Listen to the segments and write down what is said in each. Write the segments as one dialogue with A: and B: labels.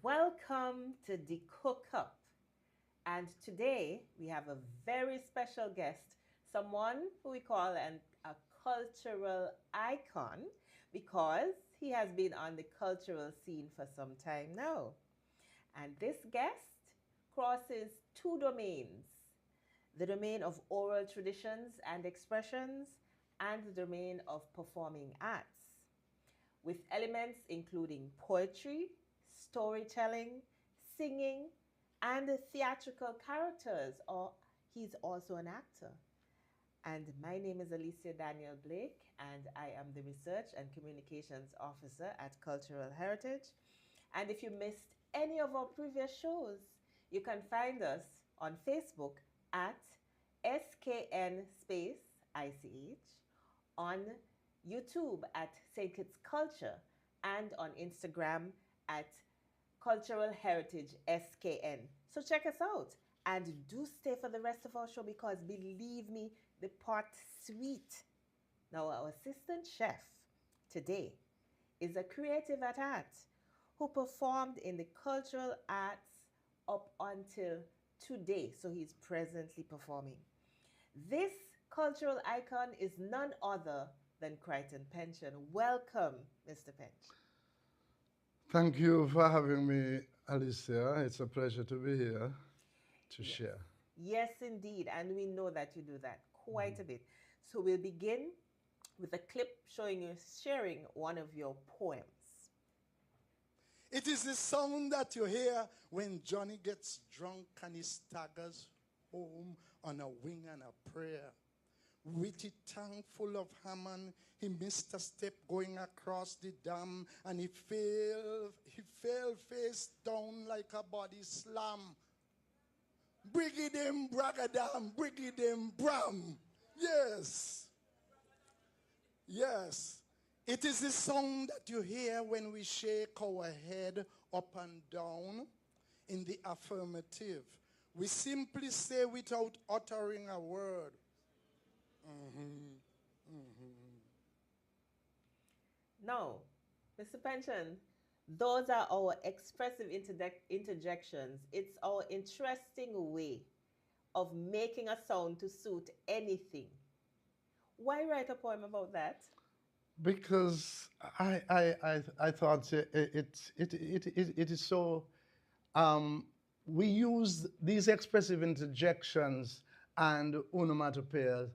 A: Welcome to the CookUp. And today we have a very special guest, someone who we call a cultural icon because he has been on the cultural scene for some time now. And this guest crosses two domains: the domain of oral traditions and expressions, and the domain of performing arts, with elements including poetry, storytelling, singing, and theatrical characters, or he's also an actor. And my name is Alicia Daniel Blake, and I am the Research and Communications Officer at Cultural Heritage. And if you missed any of our previous shows, you can find us on Facebook at SKN space ICH, on YouTube at St. Kitts Culture, and on Instagram at Cultural Heritage SKN. So check us out and do stay for the rest of our show because believe me, the pot sweet. Now, our assistant chef today is a creative at heart who performed in the cultural arts up until today. So he's presently performing. This cultural icon is none other than Creighton Pencheon. Welcome, Mr. Pench.
B: Thank you for having me, Alicia. It's a pleasure to be here to
A: Yes.
B: share.
A: Yes, indeed. And we know that you do that quite a bit. So we'll begin with a clip showing you sharing one of your poems.
C: It is the sound that you hear when Johnny gets drunk and he staggers home on a wing and a prayer. With a tank full of Hammond, he missed a step going across the dam, and he fell face down like a body slam. Brigidim bragadam, brigidim bram. Yes. Yes. It is the sound that you hear when we shake our head up and down in the affirmative. We simply say without uttering a word.
A: Now, Mr. Pension, those are our expressive interjections. It's our interesting way of making a sound to suit anything. Why write a poem about that?
B: Because I thought it is so, we use these expressive interjections and onomatopoeias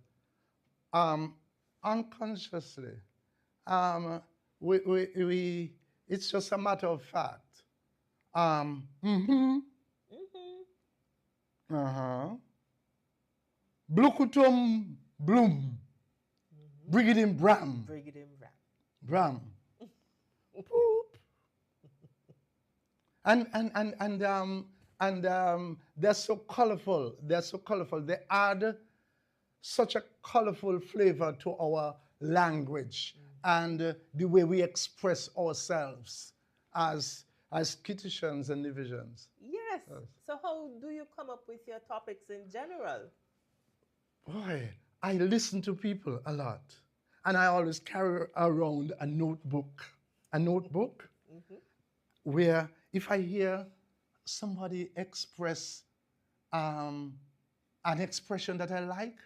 B: unconsciously. It's just a matter of fact.
A: Mm-hmm.
B: Blukutum bloom. Brigidim bram.
A: Brigidim Ram.
B: Bram. Boop. And they're so colorful. They're so colorful. They add such a colorful flavor to our language and the way we express ourselves as Kittitians and Nevisians.
A: Yes. So how do you come up with your topics in general?
B: Boy, I listen to people a lot. And I always carry around a notebook where if I hear somebody express an expression that I like,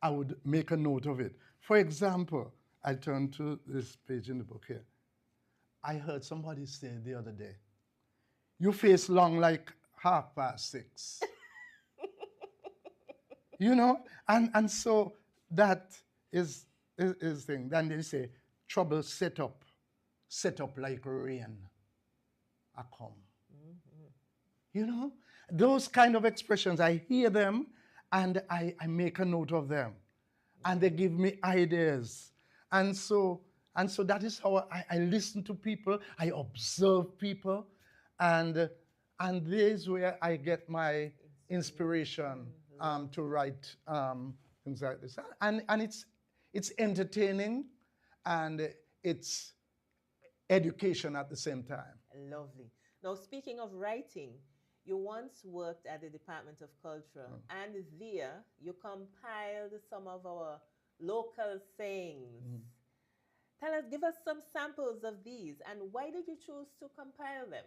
B: I would make a note of it. For example, I turn to this page in the book here. I heard somebody say the other day, "Your face long like 6:30." You know, and so that is thing. Then they say, "Trouble set up like rain, I come." You know, those kind of expressions, I hear them and I make a note of them, and they give me ideas, and so that is how I listen to people, I observe people, and this is where I get my inspiration to write things like this, and it's entertaining and it's education at the same time.
A: Lovely. Now, speaking of writing, you once worked at the Department of Culture, and there you compiled some of our local sayings. Give us some samples of these, and why did you choose to compile them?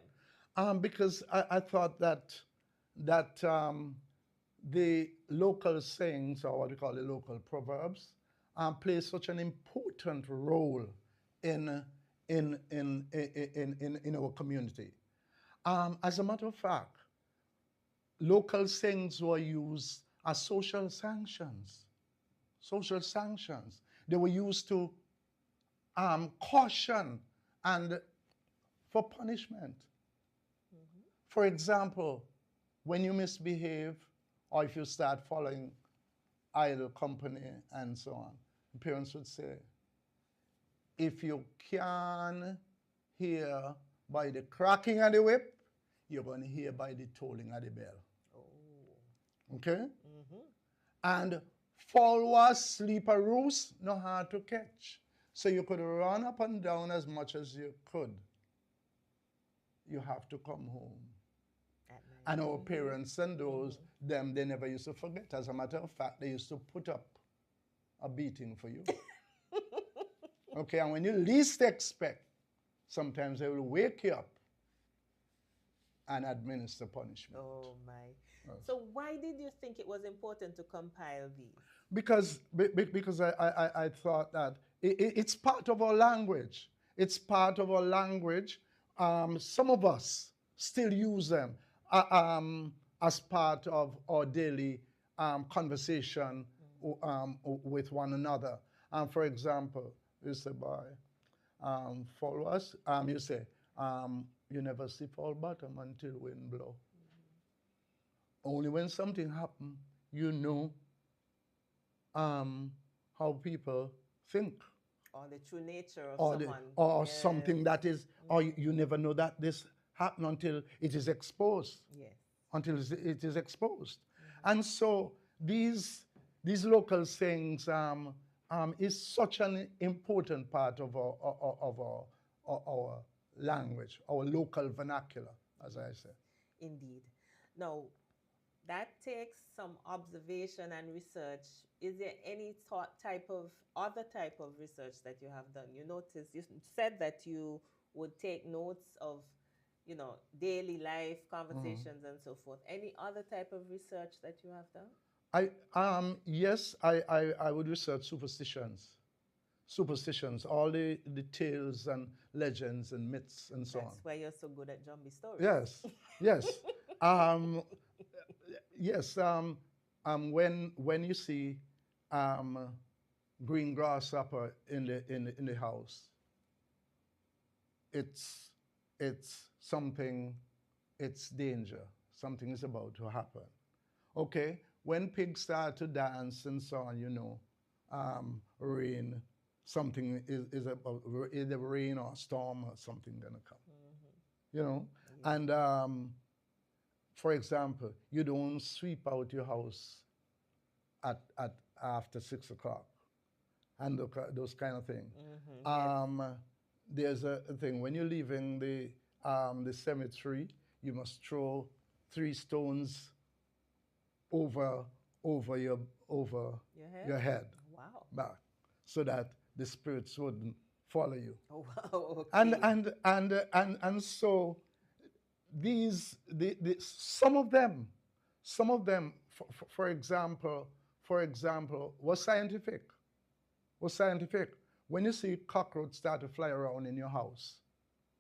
B: Because I thought that the local sayings, or what we call the local proverbs, play such an important role in in our community. As a matter of fact, local sayings were used as social sanctions. Social sanctions. They were used to caution and for punishment. For example, when you misbehave or if you start following idle company and so on, parents would say, if you can hear by the cracking of the whip, you're going to hear by the tolling of the bell.
A: Oh.
B: Okay? And followers sleep a roost, no hard to catch. So you could run up and down as much as you could. You have to come home. And our parents and those, them, they never used to forget. As a matter of fact, they used to put up a beating for you. Okay, and when you least expect, sometimes they will wake you up and administer punishment.
A: Oh my. Yes. So why did you think it was important to compile these?
B: Because I thought that it's part of our language. It's part of our language. Some of us still use them as part of our daily conversation with one another. For example, you say, boy, follow us. You say, you never see fall bottom until wind blow. Only when something happens, you know how people think.
A: Or the true nature of someone.
B: Or yes. Something that is, or you never know that this happened until it is exposed.
A: Yes.
B: Until it is exposed. And so these local sayings is such an important part of our language, our local vernacular, as I say.
A: Indeed. Now, that takes some observation and research. Is there any other type of research that you have done? You said that you would take notes of, daily life conversations and so forth. Any other type of research that you have done?
B: Yes, I would research superstitions, all the tales and legends and myths and so on.
A: That's why you're so good at zombie stories.
B: Yes, yes. Yes, when you see green grasshopper in the house, it's something, it's danger. Something is about to happen. Okay, when pigs start to dance and so on, rain, something is about either rain or storm or something gonna come. And for example, you don't sweep out your house at after 6 o'clock, and those kind of things. Yes. There's a thing when you're leaving the cemetery, you must throw 3 stones over your head.
A: Wow.
B: Back, so that the spirits wouldn't follow you.
A: Oh wow. Okay.
B: And so some of them, for example, was scientific. When you see cockroach start to fly around in your house,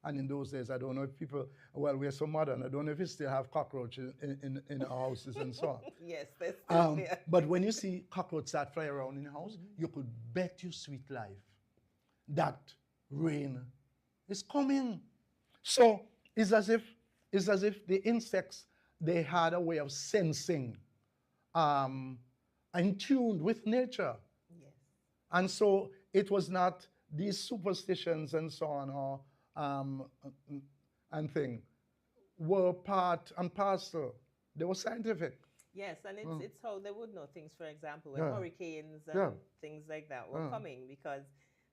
B: and in those days, I don't know if people, we're so modern, I don't know if you still have cockroaches in our houses and so on.
A: Yes, that's still there.
B: But when you see cockroach start flying around in your house, you could bet your sweet life that rain is coming. So it's as if the insects, they had a way of sensing and tuned with nature.
A: Yes.
B: And so it was not these superstitions and so on or and thing were part and parcel. They were scientific.
A: Yes, and it's how they would know things. For example, when hurricanes and things like that were coming, because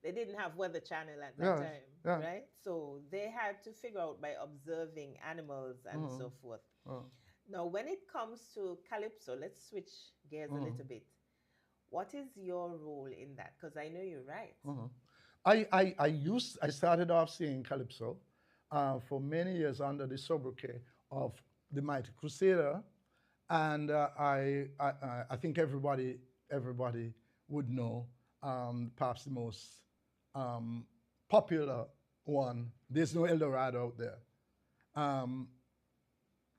A: they didn't have Weather Channel at that time, right? So they had to figure out by observing animals and so forth. Now, when it comes to Calypso, let's switch gears a little bit. What is your role in that? Because I know you're right.
B: I started off singing Calypso, for many years under the sobriquet of the Mighty Crusader, and I think everybody would know perhaps the most popular one. There's no El Dorado out there.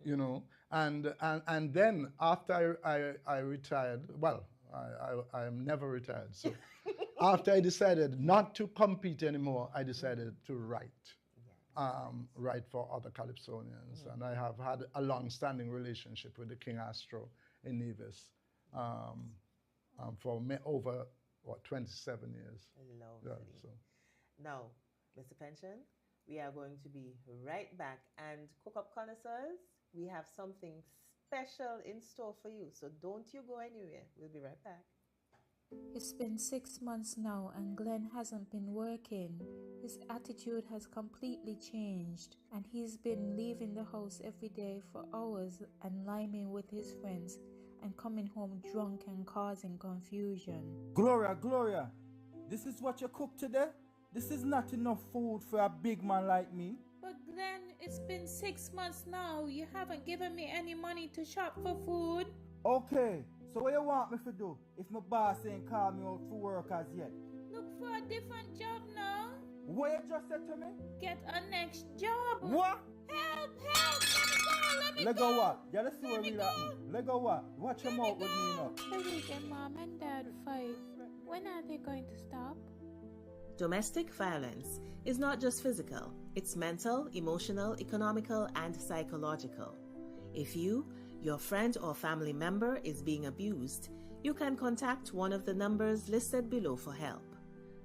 B: You know, and then after I retired, well, I am never retired. So after I decided not to compete anymore, I decided to write, write for other Calypsonians, and I have had a long-standing relationship with the King Astro in Nevis for over 27 years.
A: Lovely.
B: Yeah, so.
A: Now, Mr. Pencheon, we are going to be right back. And CookUp connoisseurs, we have something special in store for you. So don't you go anywhere. We'll be right back.
D: It's been 6 months now and Glenn hasn't been working. His attitude has completely changed and he's been leaving the house every day for hours and liming with his friends and coming home drunk and causing confusion.
E: Gloria, this is what you cook today? This is not enough food for a big man like me.
D: But Glenn, it's been 6 months now. You haven't given me any money to shop for food.
E: Okay, so what you want me to do if my boss ain't called me out for work as yet?
D: Look for a different job now.
E: What you just said to me?
D: Get a next job.
E: What?
D: Help! Let me
E: Let
D: go!
E: go what? Yeah, let's see what really happening. Let go what? Watch your mouth with me now.
D: The weekend mom and dad fight. When are they going to stop?
A: Domestic violence is not just physical, it's mental, emotional, economical, and psychological. If you, your friend or family member is being abused, you can contact one of the numbers listed below for help.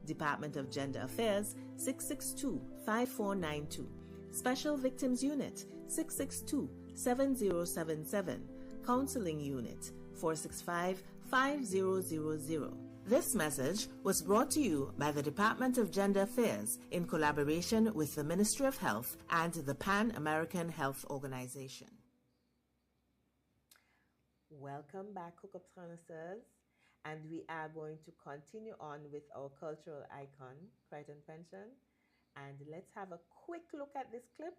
A: Department of Gender Affairs 662-5492, Special Victims Unit 662-7077, Counseling Unit 465-5000. This message was brought to you by the Department of Gender Affairs in collaboration with the Ministry of Health and the Pan American Health Organization. Welcome back, CookUp connoisseurs, and we are going to continue on with our cultural icon, Creighton Pencheon. And let's have a quick look at this clip,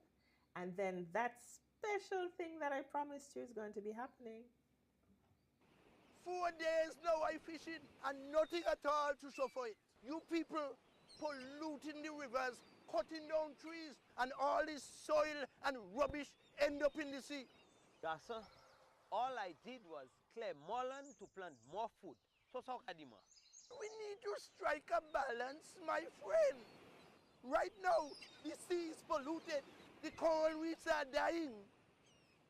A: and then that special thing that I promised you is going to be happening.
F: 4 days now I fishing and nothing at all to show for it. You people polluting the rivers, cutting down trees, and all this soil and rubbish end up in the sea.
G: Yes, sir. All I did was clear more land to plant more food. So, Kadima.
F: We need to strike a balance, my friend. Right now, the sea is polluted, the coral reefs are dying,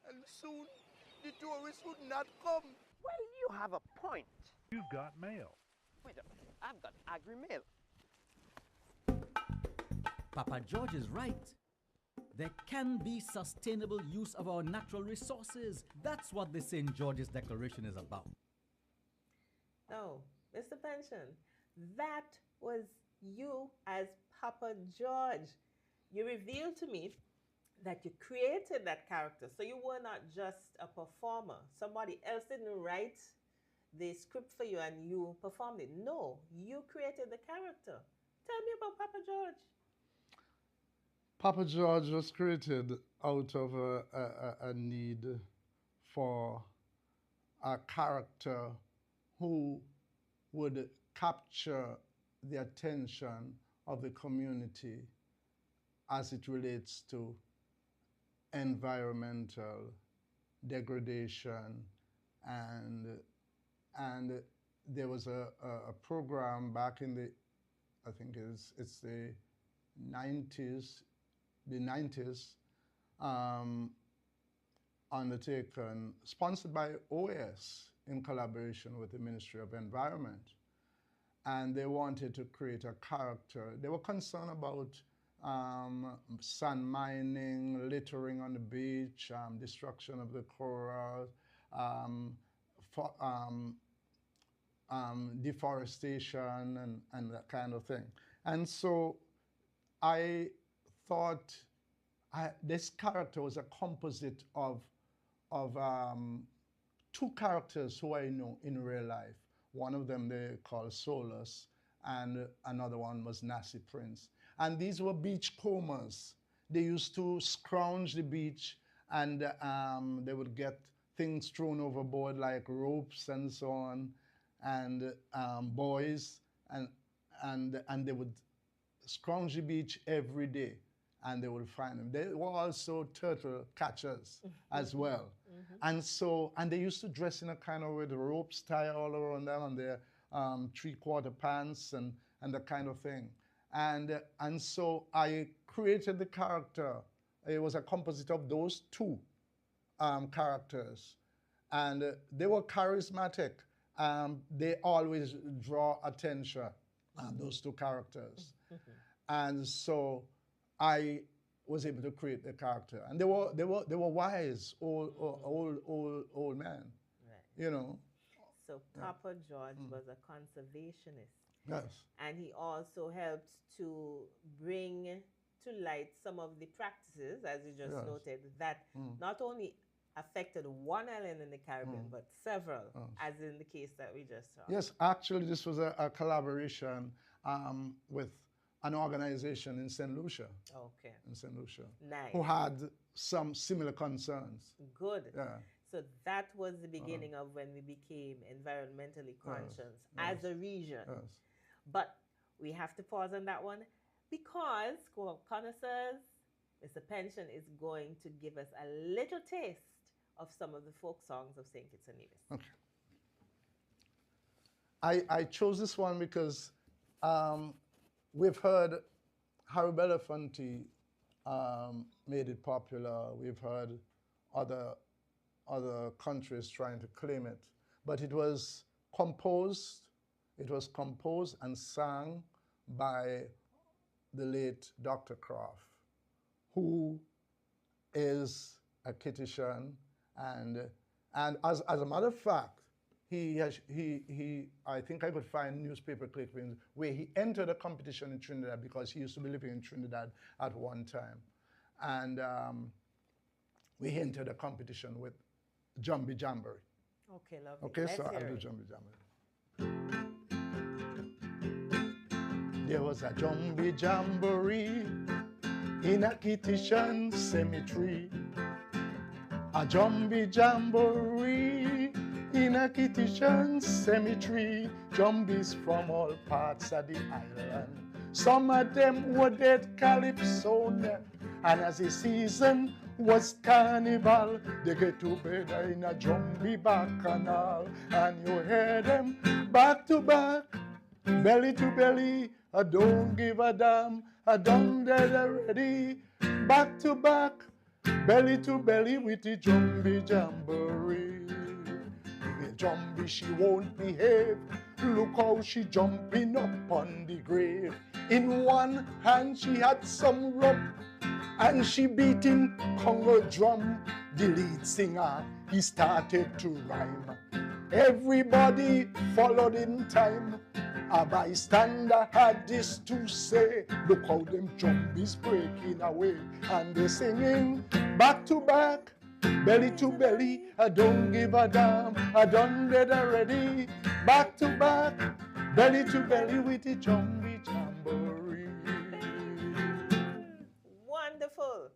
F: and soon the tourists would not come.
G: Well, you have a point.
H: You've got mail.
G: Wait a minute. I've got agri-mail.
I: Papa George is right. There can be sustainable use of our natural resources. That's what the St. George's Declaration is about.
A: No, Mr. Pencheon, that was you as Papa George. You revealed to me that you created that character. So you were not just a performer. Somebody else didn't write the script for you and you performed it. No, you created the character. Tell me about Papa George.
B: Papa George was created out of a need for a character who would capture the attention of the community as it relates to environmental degradation, and there was a program back in the, I think it's the 90s, undertaken, sponsored by OAS in collaboration with the Ministry of Environment. And they wanted to create a character. They were concerned about sand mining, littering on the beach, destruction of the coral, deforestation and that kind of thing. And so I thought this character was a composite of two characters who I know in real life. One of them they call Solus, and another one was Nasty Prince. And these were beachcombers. they used to scrounge the beach, and they would get things thrown overboard like ropes and so on, and buoys, and they would scrounge the beach every day, and they would find them. They were also turtle catchers as well. And they used to dress in a kind of with ropes tied all around them, and their 3/4 pants and the kind of thing. And so I created the character. It was a composite of those two characters, and they were charismatic. They always draw attention, those two characters. And so I was able to create the character, and they were wise old men,
A: Right.
B: you know.
A: So Papa George was a conservationist.
B: Yes.
A: And he also helped to bring to light some of the practices, as you just
B: Yes.
A: noted, that not only affected one island in the Caribbean, but several, as in the case that we just saw.
B: Yes, actually, this was a collaboration with an organization in St. Lucia.
A: Okay.
B: In St. Lucia.
A: Nice.
B: Who had some similar concerns.
A: Good.
B: Yeah.
A: So that was the beginning of when we became environmentally conscious as a region.
B: Yes.
A: But we have to pause on that one because connoisseurs, Mr. Pencheon is going to give us a little taste of some of the folk songs of St. Kitts and Nevis.
B: Okay. I chose this one because we've heard Harry Belafonte made it popular. We've heard other countries trying to claim it, but it was composed and sung by the late Dr. Croft, who is a Kittitian, and as a matter of fact, he I think I could find newspaper clippings where he entered a competition in Trinidad because he used to be living in Trinidad at one time, and we entered a competition with Jumbie Jamboree.
A: Okay, lovely.
B: Okay,
A: Let's
B: so I'll
A: hear
B: do
A: it.
B: Jumbie Jamboree. There was a Jumbie Jamboree in a Kittitian cemetery. A Jumbie Jamboree in a Kittitian cemetery. Jumbies from all parts of the island. Some of them were dead calypsonian, and as the season was carnival, they get to bed in a Jumbie bacchanal, and you hear them back to back, belly to belly. I don't give a damn, I done dead already. Back to back, belly to belly with the Jumbie Jamboree. The Jumbie, she won't behave. Look how she jumping up on the grave. In one hand she had some rope, and she beating Congo drum. The lead singer, he started to rhyme. Everybody followed in time. A bystander had this to say, look how them Jumbies breaking away, and they singing back to back, belly to belly. I don't give a damn, I done dead already. Back to back, belly to belly with the Jumbie Jamboree.
A: Wonderful.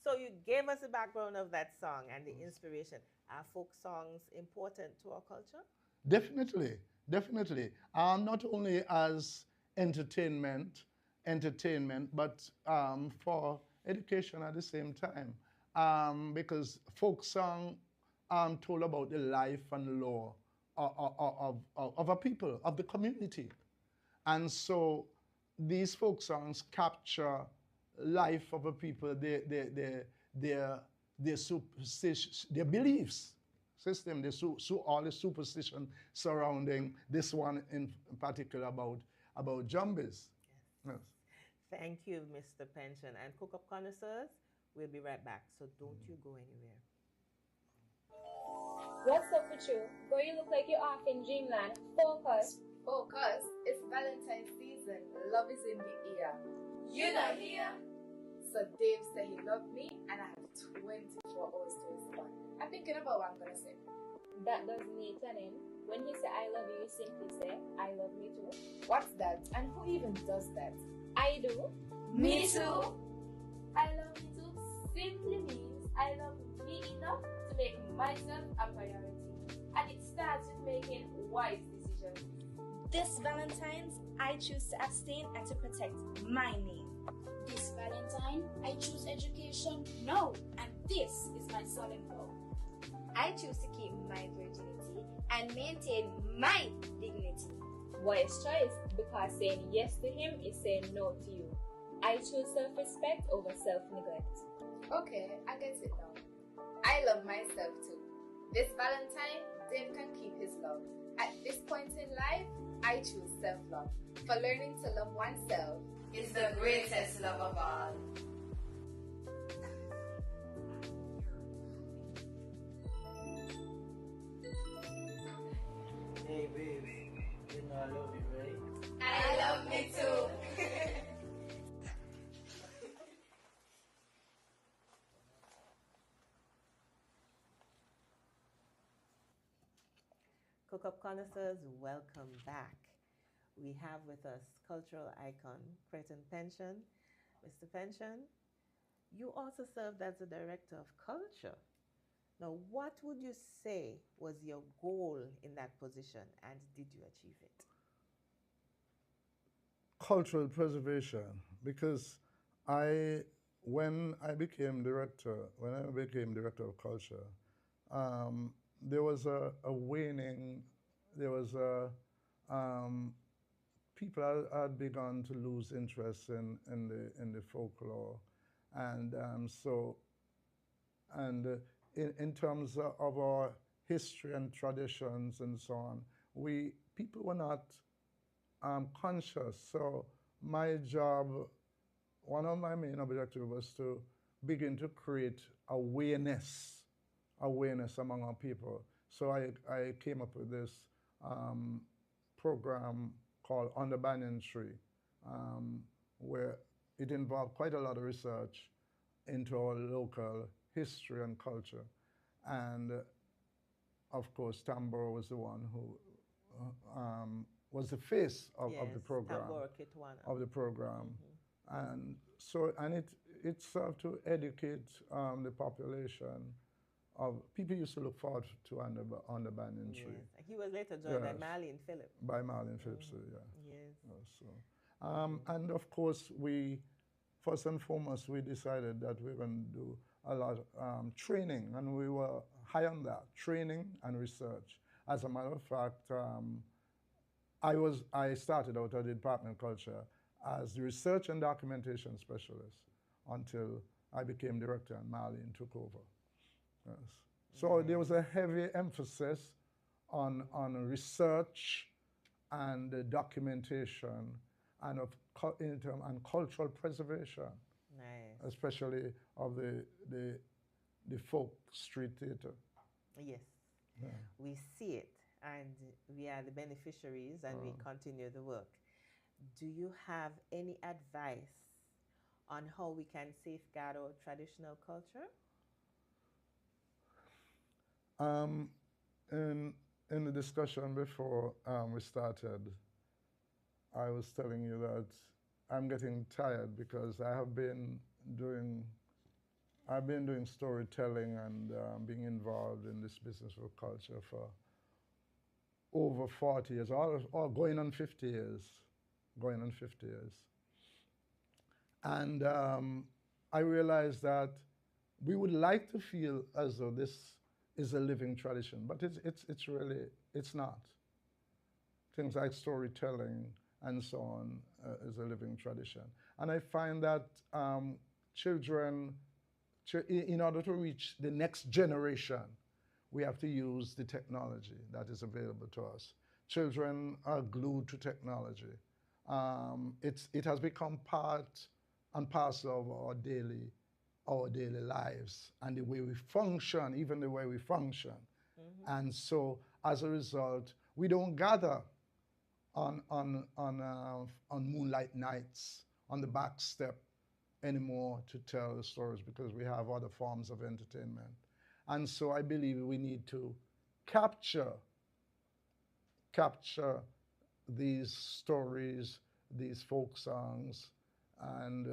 A: So you gave us the background of that song and the inspiration. Are folk songs important to our culture?
B: Definitely, definitely. Not only as entertainment, but for education at the same time. Because folk song told about the life and lore of a people, of the community. And so these folk songs capture life of a people, their superstition, their beliefs system, all the superstition surrounding this one in particular about Jumbies. Yes.
A: Thank you, Mr. Pencheon. And CookUp connoisseurs, we'll be right back, so don't you go anywhere.
H: What's up with you? Girl, you look like you're off in dreamland. Focus.
J: Focus. It's Valentine's season. Love is in the air. You not here? So Dave said he loved me and I have 24 hours to respond. I'm thinking about what I'm going to say.
H: That doesn't need telling. When he say I love you, you simply say, I love me too.
J: What's that? And who even does that?
H: I do.
J: Me too.
H: I love me too simply means I love me enough to make myself a priority. And it starts with making wise decisions.
K: This Valentine's, I choose to abstain and to protect my name.
J: This Valentine, I choose education now, and this is my solemn vow.
K: I choose to keep my virginity and maintain my dignity.
H: Wise choice, because saying yes to him is saying no to you. I choose self-respect over self-neglect.
J: Okay, I get it now. I love myself too. This Valentine, Dave can keep his love. At this point in life, I choose self-love. For learning to love oneself is the greatest love of all.
L: Hey baby, you know I love you, right?
J: I love me too.
A: CookUp connoisseurs, welcome back. We have with us cultural icon Creighton Pencheon. Mr. Pencheon, you also served as the director of culture. Now, what would you say was your goal in that position, and did you achieve it?
B: Cultural preservation, because when I became director of culture, there was a waning, there was people had begun to lose interest in the folklore, and in terms of our history and traditions and so on, people were not conscious. So my job, one of my main objectives was to begin to create awareness among our people. So I came up with this program called Under Banyan Tree, where it involved quite a lot of research into our local history and culture. And of course, Tambor was the one who was the face of the program. Of the program. Mm-hmm. And it served to educate the population of people used to look forward to Under Banyan Tree.
A: Yes. He was later joined by Marlene Phillips.
B: By Marlene Phillips, yeah.
A: Yes.
B: And of course, first and foremost, we decided that we were going to do a lot of training, and we were high on that, training and research. As a matter of fact, I started out at the Department of Culture as the research and documentation specialist until I became director and Marlene took over. Yes. So there was a heavy emphasis on research and documentation and and cultural preservation.
A: Nice.
B: Especially of the folk street theater.
A: Yes. Yeah. We see it, and we are the beneficiaries, and we continue the work. Do you have any advice on how we can safeguard our traditional culture?
B: In the discussion before we started, I was telling you that I'm getting tired because I've been doing storytelling and being involved in this business of culture for over 40 years, or going on 50 years. And I realized that we would like to feel as though this is a living tradition, but it's not. Things like storytelling and so on is a living tradition. And I find that children, in order to reach the next generation, we have to use the technology that is available to us. Children are glued to technology. It has become part and parcel of our daily lives and the way we function, even the way we function. Mm-hmm. And so, as a result, we don't gather on moonlight nights on the back step anymore to tell the stories because we have other forms of entertainment. And so I believe we need to capture these stories, these folk songs, and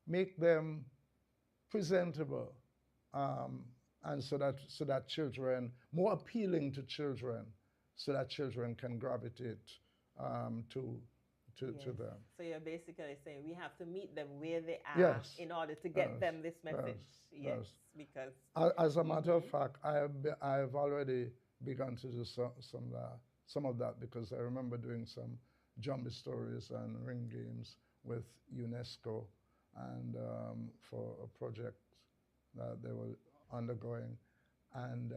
B: make them presentable, and so that children, more appealing to children, so that children can gravitate to them.
A: So you're basically saying we have to meet them where they are
B: Yes.
A: in order to get
B: Yes.
A: them this message.
B: Yes.
A: Yes, because
B: as a matter of fact, I've already begun to do some of that, because I remember doing some zombie stories and ring games with UNESCO, and for a project that they were undergoing, and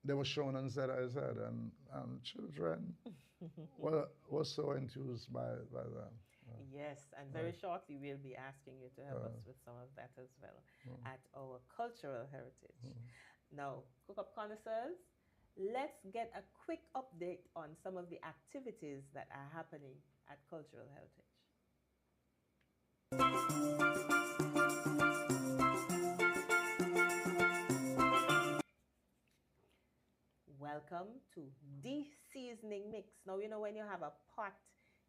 B: they were shown on ZIZ, and children were so enthused by them.
A: Yes, and very shortly we'll be asking you to help us with some of that as well at our cultural heritage. Now, CookUp connoisseurs, let's get a quick update on some of the activities that are happening at Cultural Heritage. Welcome to de-seasoning mix. Now, you know, when you have a pot,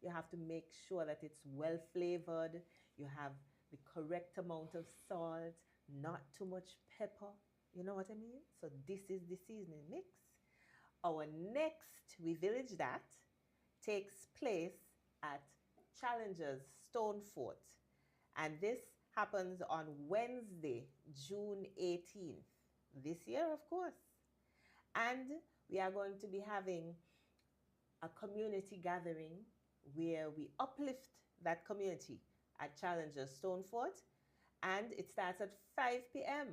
A: you have to make sure that it's well flavored. You have the correct amount of salt, not too much pepper. You know what I mean? So this is the seasoning mix. Our next We Village That takes place at Challengers Stone Fort. And this happens on Wednesday, June 18th. This year, of course. And we are going to be having a community gathering where we uplift that community at Challengers Stone Fort, and it starts at 5 p.m.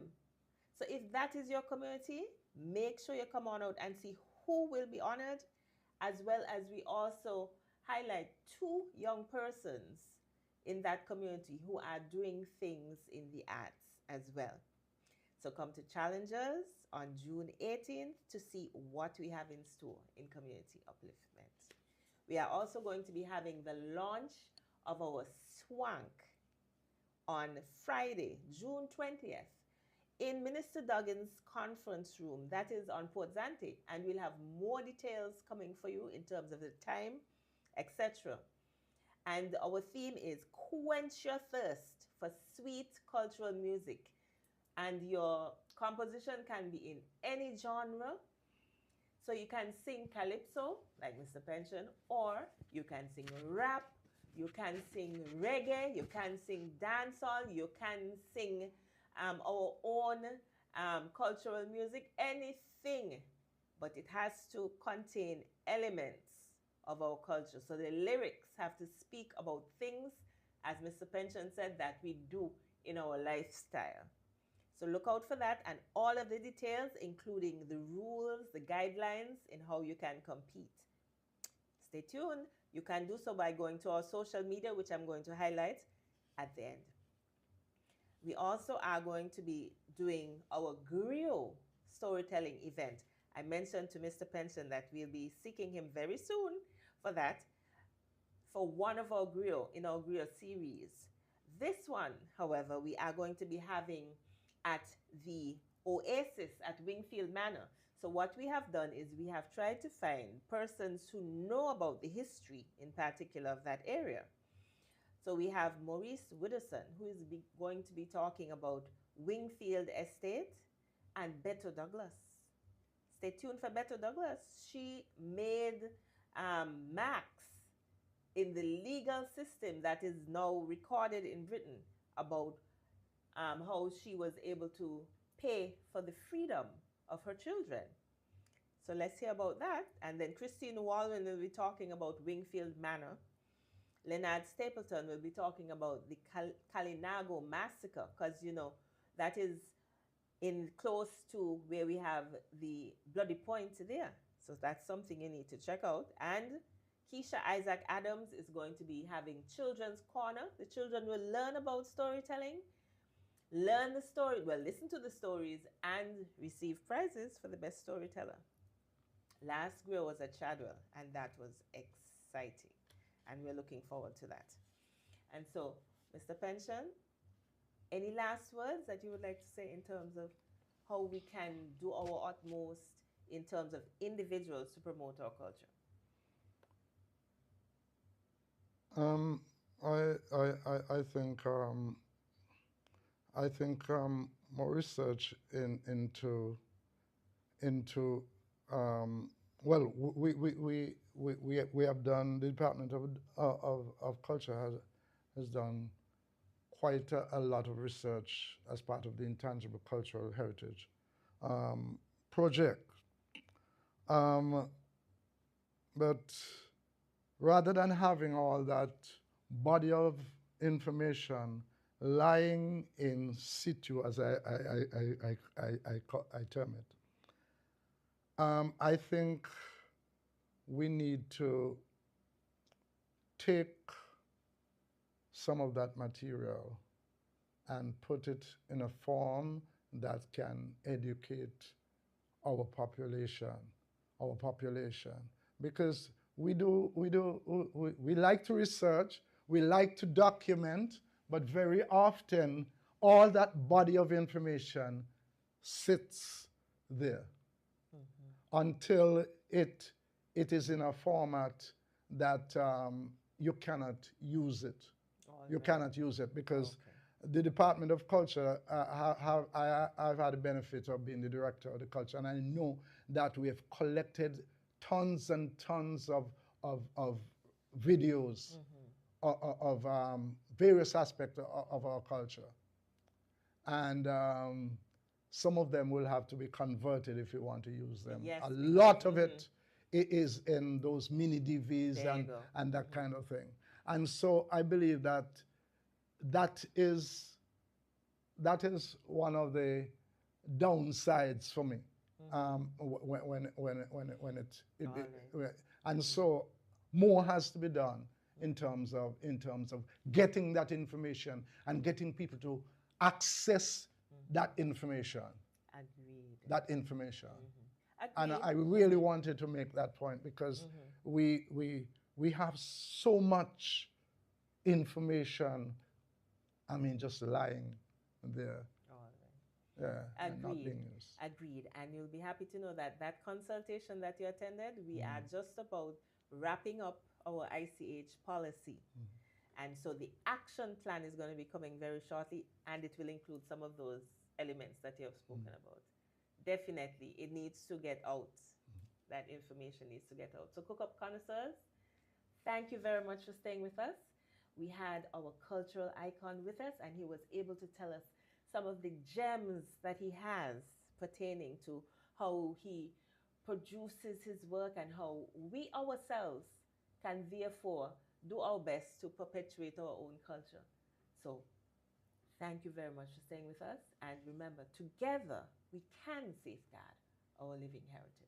A: So if that is your community, make sure you come on out and see who will be honored, as well as we also highlight 2 young persons in that community who are doing things in the arts as well. So come to Challengers on June 18th to see what we have in store in community upliftment. We are also going to be having the launch of our Swank on Friday, June 20th, in Minister Duggan's conference room. That is on Port Zante, and we'll have more details coming for you in terms of the time, etc. And our theme is Quench Your Thirst for Sweet Cultural Music. And your composition can be in any genre. So you can sing calypso, like Mr. Pencheon, or you can sing rap, you can sing reggae, you can sing dancehall, you can sing our own cultural music, anything. But it has to contain elements of our culture. So the lyrics have to speak about things, as Mr. Pencheon said, that we do in our lifestyle. So look out for that, and all of the details, including the rules, the guidelines in how you can compete. Stay tuned. You can do so by going to our social media, which I'm going to highlight at the end. We also are going to be doing our griot storytelling event. I mentioned to Mr. Pencheon that we'll be seeking him very soon for that, for one of our griot in our griot series. This one, however, we are going to be having at the Oasis at Wingfield Manor. So what we have done is we have tried to find persons who know about the history in particular of that area. So we have Maurice Widdowson, who is going to be talking about Wingfield Estate, and Beto Douglas. Stay tuned for Beto Douglas. She made maps in the legal system that is now recorded in Britain about how she was able to pay for the freedom of her children. So let's hear about that. And then Christine Walwyn will be talking about Wingfield Manor. Leonard Stapleton will be talking about the Kalinago massacre, because, you know, that is in close to where we have the Bloody Point there. So that's something you need to check out. And Keisha Isaac Adams is going to be having Children's Corner. The children will learn about storytelling, learn the story, well, listen to the stories, and receive prizes for the best storyteller. Last grill was at Chadwell, and that was exciting. And we're looking forward to that. And so, Mr. Pencheon, any last words that you would like to say in terms of how we can do our utmost in terms of individuals to promote our culture?
B: I think I think more research into well, we have done, the Department of Culture has done quite a lot of research as part of the Intangible Cultural Heritage project. But rather than having all that body of information lying in situ, as I term it, I think we need to take some of that material and put it in a form that can educate our population, because we like to research, we like to document, but very often all that body of information sits there until it is in a format that you cannot use it. You cannot use it because the Department of Culture, I've had the benefit of being the director of the culture, and I know that we have collected tons and tons of videos of various aspects of our culture. And some of them will have to be converted if you want to use them.
A: Yes,
B: a lot of it is in those mini DVs and that kind of thing. And so I believe that is one of the downsides for me. And so more has to be done in terms of getting that information and getting people to access that information.
A: Agreed.
B: That information.
A: Agreed.
B: And I really wanted to make that point because we have so much information, I mean, just lying there. Yeah, and not being used.
A: Agreed. And you'll be happy to know that that consultation that you attended, we are just about wrapping up our ICH policy. And so the action plan is going to be coming very shortly, and it will include some of those elements that you have spoken about. Definitely, it needs to get out. That information needs to get out. So CookUp connoisseurs, thank you very much for staying with us. We had our cultural icon with us, and he was able to tell us some of the gems that he has pertaining to how he produces his work and how we ourselves can therefore do our best to perpetuate our own culture. So thank you very much for staying with us. And remember, together we can safeguard our living heritage.